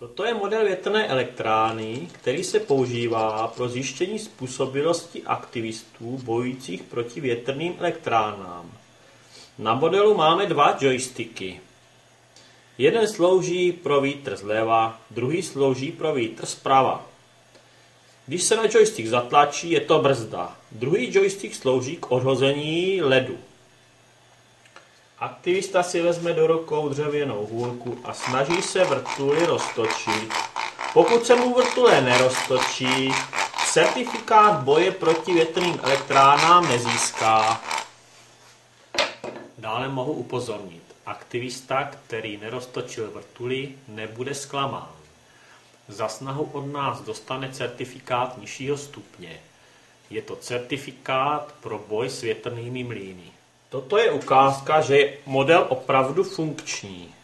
Toto je model větrné elektrárny, který se používá pro zjištění způsobilosti aktivistů bojujících proti větrným elektrárnám. Na modelu máme dva joysticky. Jeden slouží pro vítr zleva, druhý slouží pro vítr zprava. Když se na joystick zatlačí, je to brzda. Druhý joystick slouží k odhození ledu. Aktivista si vezme do rukou dřevěnou hůlku a snaží se vrtuli roztočit. Pokud se mu vrtule neroztočí, certifikát boje proti větrným elektrárnám nezíská. Dále mohu upozornit, aktivista, který neroztočil vrtuli, nebude zklamán. Za snahu od nás dostane certifikát nižšího stupně. Je to certifikát pro boj s větrnými mlýny. Toto je ukázka, že je model opravdu funkční.